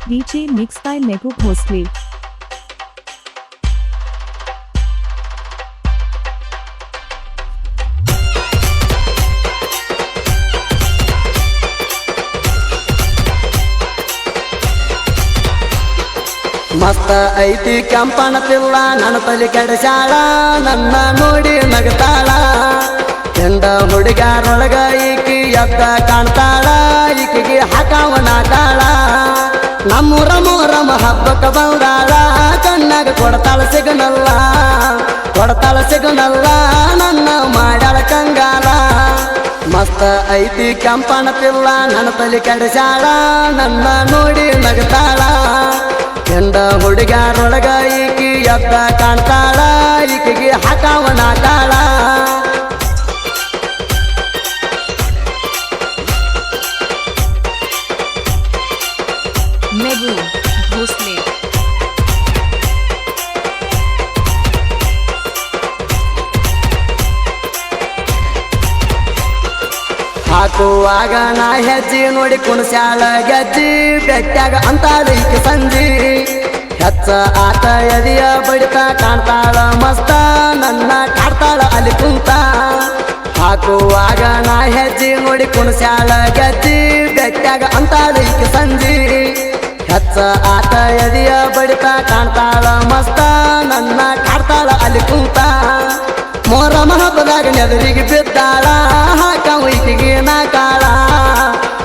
DJ mixed by Megu Bhosle. ಮಸ್ತ ಐತಿ ಕೆಂಪನ ಪಿಲ್ಲ ನನ್ನ ತಲೆ ಕೆಡಸಾಳ ನನ್ನ ನೋಡಿ ನಗತಾಳ ಎಂದ ಹುಡುಗಾರೊಳಗ ಈಕಿ ಎದ್ದ ಕಾಣ್ತಾಳ ಈಕಿಗೆ ಹಾಕವನಾಟಾಳ ನಮ್ಮೂರ ಮೂರಮ್ಮ ಹಬ್ಬಕ್ಕ ಬಂದಾಳ ಕಣ್ಣಾಗ ಕೊಡ್ತಾಳ ಸಿಗನಲ್ಲ ನನ್ನ ಮಾಡ್ಯಾಳ ಕಂಗಾಲ ಮಸ್ತ ಐತಿ ಕೆಂಪನ ಪಿಲ್ಲ ನನ್ನ ತಲೆ ಕೆಡಸಾಳ ನನ್ನ ನೋಡಿ ನಗತಾಳ ಎಂದ ಹುಡುಗಾರೊಳಗ ಈಕಿ ಎದ್ದ ಕಾಣ್ತಾಳ ಈಕಿಗೆ ಹಾಕವನಾಟಾಳ Megu Bhosle. ಹಾಕುವಾಗ ನಾ ಹೆಜ್ಜಿ ನೋಡಿ ಕುಣಸ್ಯಾಳ ಗೆಜ್ಜಿ ಬೆಟ್ಟಾಗ ಅಂತಾಳ ಈಕೆ ಸಂಜಿ ಹೆಚ್ಚ ಆತ ಎದಿಯ ಬಡಿತ ಕಾಣ್ತಾಳ ಮಸ್ತ ನನ್ನ ಕಾಡ್ತಾಳ ಅಲ್ಲಿ ಕುಂತ ಹಾಕುವಾಗ ನಾ ಹೆಜ್ಜಿ ನೋಡಿ ಕುಣಸ್ಯಾಳ ಗೆಜ್ಜಿ ಬೆಟ್ಟಾಗ ಅಂತಾಳ ಈಕೆ ಸಂಜಿ ಹೆಚ್ಚ ಆತ ಎದಿಯ ಬಡಿತ ಕಾಣ್ತಾಳ ಮಸ್ತ ನನ್ನ ಕಾಡ್ತಾಳ ಅಲ್ಲಿ ಕುಂತ ಮೊಹರಂ ಹಬ್ಬದಾಗ ನೆದರಿಗೆ ಬಿದ್ದಾಳ ಹಾಕವ ಈಕಿಗೆ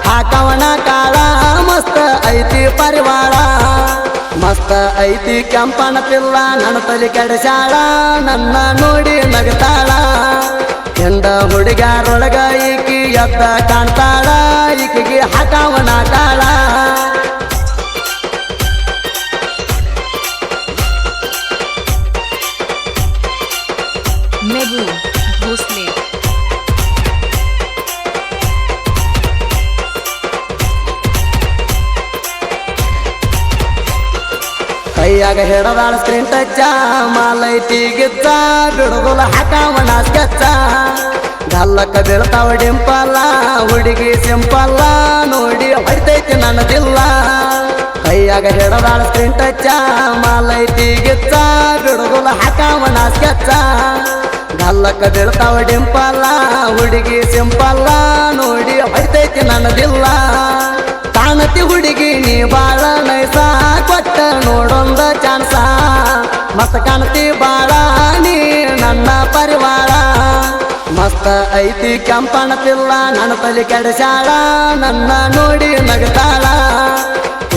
ಹಾಕವನ ಕಾಳ ಮಸ್ತ ಐತಿ ಪರಿವಾಳ ಮಸ್ತ ಐತಿ ಕೆಂಪನ ಪಿಲ್ಲ ನನ್ನ ತಲೆ ಕೆಡಸಾಳ ನನ್ನ ನೋಡಿ ನಗತಾಳ ಎಂದ ಹುಡುಗಾರೊಳಗ ಈಕಿ ಎದ್ದ ಕಾಣ್ತಾಳ ಈಕಿಗೆ ಹಾಕವನಾಟಾಳ Megu Bhosle. ಕೈಯಾಗ ಹಿಡದಾಳ ಸ್ಕ್ರೀನ್ ಟಚ್ಚ ಮಾಲೈತಿ ಗಿಚ್ಚ ಬಿಡುದಲ ಹಾಕವನ ಸ್ಕೆಚ್ಚ ಗಲ್ಲಕ್ಕ ಬೀಳ್ತಾವ ಡಿಂಪಲ್ಲ ಹುಡುಗಿ ಸಿಂಪಲ್ಲ ನೋಡಿ ಹೊಡಿತೈತಿ ನನ್ನದಿಲ್ಲ ಕೈಯಾಗ ಹಿಡದಾಳ ಸ್ಕ್ರೀನ್ ಟಚ್ಚ ಮಾಲೈತಿ ಗಿಚ್ಚ ಬಿಡುದಲ ಹಾಕವನ ಸ್ಕೆಚ್ಚ ಗಲ್ಲಕ್ಕ ಬೀಳ್ತಾವ ಡಿಂಪಲ್ಲ ಹುಡುಗಿ ಸಿಂಪಲ್ಲ ನೋಡಿ ಹೊಡಿತೈತಿ ನನ್ನದಿಲ್ಲ ಕಾಣತಿ ಹುಡುಗಿ ನೀ ಬಾಳ ನೈಸ ಕೊಟ್ಟ ನೋಡೊಂದ ಚಾನ್ಸ ಮಸ್ತ ಕಾಣತಿ ಬಾಳ ನೀ ನನ್ನ ಪರಿವಾರ ಮಸ್ತ ಐತಿ ಕೆಂಪನ ಪಿಲ್ಲ ನನ್ನ ತಲೆ ಕೆಡಸಾಳ ನನ್ನ ನೋಡಿ ನಗತಾಳ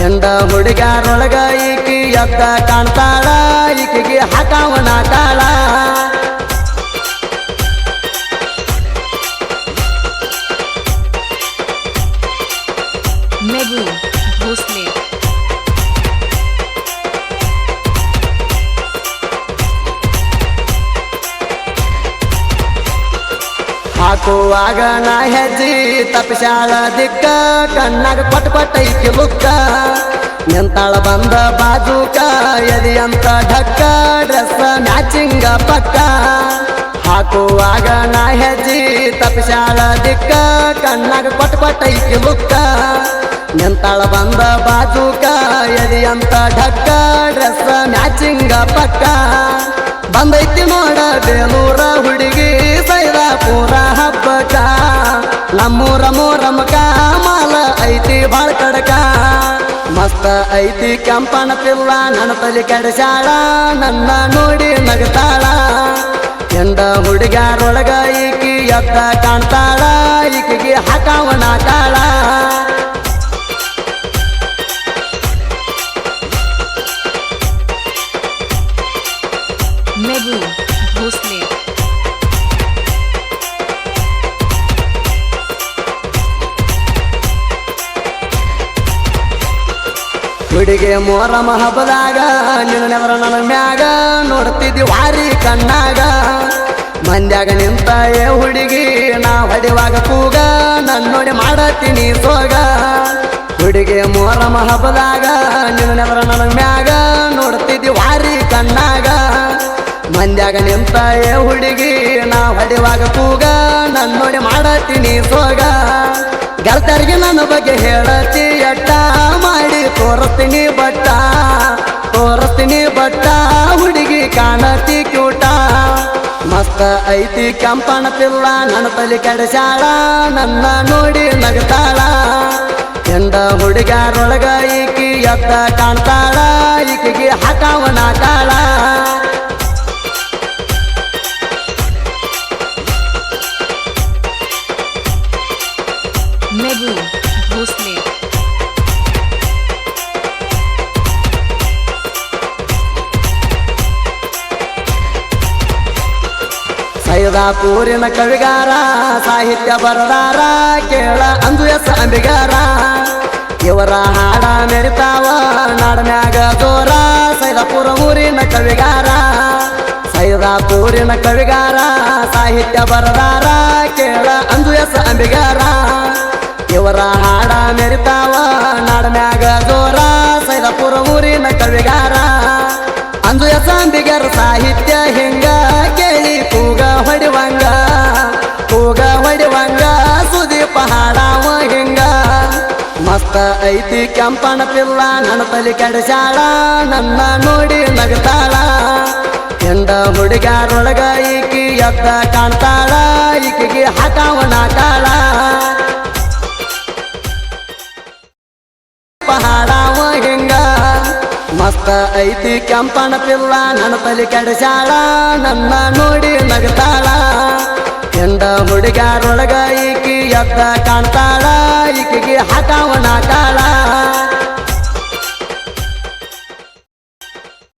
ಎಂದ ಹುಡುಗಾರೊಳಗ ಈಕಿ ಎದ್ದ ಕಾಣ್ತಾಳ ಈಕಿಗೆ ಹಾಕವನಾಟಾಳ Megu Bhosle. ಹಾಕುವಾಗ ನಾ ಹೆಜ್ಜಿ ತಪ್ಪಿಸಾಳ ದಿಕ್ಕ ಕಣ್ಣಾಗ ಕೊಟ್ಟ ಈಕಿ ಲುಕ್ಕ ನಿಂತಾಳ ಬಂದ ಬಾಜೂಕ ಎದಿ ಅಂತ ಢಕ್ಕ ಡ್ರೆಸ್ ಮ್ಯಾಚಿಂಗ ಪಕ್ಕ ಹಾಕುವಾಗ ನಾ ಹೆಜ್ಜಿ ತಪ್ಪಿಸಾಳ ದಿಕ್ಕ ಕಣ್ಣಾಗ ಕೊಟ್ಟ ಈಕಿ ಲುಕ್ಕ ನಿಂತಾಳ ಬಂದ ಬಾಜೂಕ ಎದಿ ಅಂತ ಢಕ್ಕ ಡ್ರೆಸ್ ಮ್ಯಾಚಿಂಗ ಪಕ್ಕ ಬಂದೈತಿ ನೋಡ ಬೇಲೂರ ಹುಡುಗಿ ಸೈದಾಪುರ ಹಬ್ಬಕ್ಕ ನಮ್ಮೂರ ಮೂರಮ್ಮಕ ಮಾಲ ಐತಿ ಬಾಳ ಕಡಕ ಮಸ್ತ ಐತಿ ಕೆಂಪನ ಪಿಲ್ಲ ನನ್ನ ತಲೆ ಕೆಡಸಾಳ ನನ್ನ ನೋಡಿ ನಗತಾಳ ಎಂದ ಹುಡುಗಾರೊಳಗ ಈಕಿ ಎದ್ದ ಕಾಣ್ತಾಳ ಈಕಿಗೆ ಹಾಕವನಾಟಾಳ Megu Bhosle. ಹುಡುಗಿ ಮೊಹರಂ ಹಬ್ಬದಾಗ ನಿನ್ನ ನೆವರ ನನ್ನ ಮ್ಯಾಗ ನೋಡ್ತಿದ್ದಿ ವಾರಿ ಕಣ್ಣಾಗ ಮಂದ್ಯಾಗ ನಿಂತ ಹುಡುಗಿ ನಾ ಹೊಡಿವಾಗ ಕೂಗ ನನ್ನ ನೋಡಿ ಮಾಡತ್ತೀನಿ ಸೋಗ ಹುಡುಗಿ ಮೊಹರಂ ಹಬ್ಬದಾಗ ನಿನ್ನ ನೆವರ ನನ್ನ ಮ್ಯಾಗ ನೋಡ್ತಿದ್ದಿ ವಾರಿ ಕಣ್ಣಾಗ ಮಂದ್ಯಾಗ ನಿಂತ ಹುಡುಗಿ ನಾ ಹೊಡಿವಾಗ ಕೂಗ ನನ್ನ ನೋಡಿ ಮಾಡತ್ತೀನಿ ಸೋಗ ಗೆಳತರಿಗೆ ನನ್ನ ಬಗ್ಗೆ ಹೇಳತಿ ಅಟ್ಟ ಮಾಡಿ ತೋರಿಸ್ತೀನಿ ಬಟ್ಟ ಹುಡುಗಿ ಕಾಣತಿ ಕ್ಯೂಟ ಮಸ್ತ ಐತಿ ಕೆಂಪನ ಪಿಲ್ಲ ನನ್ನ ತಲೆ ಕೆಡಸಾಳ ನನ್ನ ನೋಡಿ ನಗತಾಳ ಎಂದ ಹುಡುಗಾರೊಳಗ ಈಕಿ ಎದ್ದ ಕಾಣ್ತಾಳ ಈಕಿಗೆ ಹಾಕಾವನ ಕಾಳ मेरू भोसले ಸೈದಾಪೂರಿನ ಕವಿಗಾರ ಸಾಹಿತ್ಯ ಬರದಾರ ಕೇಳ ಅಂದು ಎಸ್ ಅಂಬಿಗಾರ ಇವರ ಹಾಡ ಮೆರಿತಾವ ನಾಡನ್ಯಾಗ ಜೋರ ಸೈದಾಪುರ ಊರಿನ ಕವಿಗಾರ ಸೈದಾಪೂರಿನ ಕವಿಗಾರ ಸಾಹಿತ್ಯ ಬರದಾರ ಕೇಳ ಅಂದು ಎಸ್ ಅಂಬಿಗಾರ ಇವರ ಹಾಡ ಮೆರಿತಾವ ನಾಡನ್ಯಾಗ ಜೋರ ಸೈದಾಪುರ ಊರಿನ ಕವಿಗಾರ ಅಂದು ಎಸ್ ಅಂಬಿಗಾರ ಸಾಹಿತ್ಯ ಹಿಂಗ ಕೇಳಿ ಕೂಗ ಹೊಡಿವಂಗ ಸುದೀಪ ಹಾಡಾವ ಹಿಂಗ ಮಸ್ತ ಐತಿ ಕೆಂಪನ ಪಿಲ್ಲ ನನ್ನ ತಲೆ ಕೆಡಸಾಳ ನನ್ನ ನೋಡಿ ನಗತಾಳ ಎಂದ ಹುಡುಗಾರೊಳಗ ಈಕಿ ಎದ್ದ ಕಾಣ್ತಾಳ ಈಕಿಗೆ ಹಾಕಾವನ ಕಾಳ ಹಾಡಾವ ಹಿಂಗ ಮಸ್ತ ಐತಿ ಕೆಂಪನ ಪಿಲ್ಲ ನನ್ನ ತಲೆ ಕೆಡಸಾಳ ನನ್ನ ನೋಡಿ ನಗತಾಳ ಎಂದ ಹುಡುಗಾರೊಳಗ ಈಕಿ ಎದ್ದ ಕಾಣ್ತಾಳ ಈಕಿಗೆ ಹಾಕಾವನ ಕಾಳ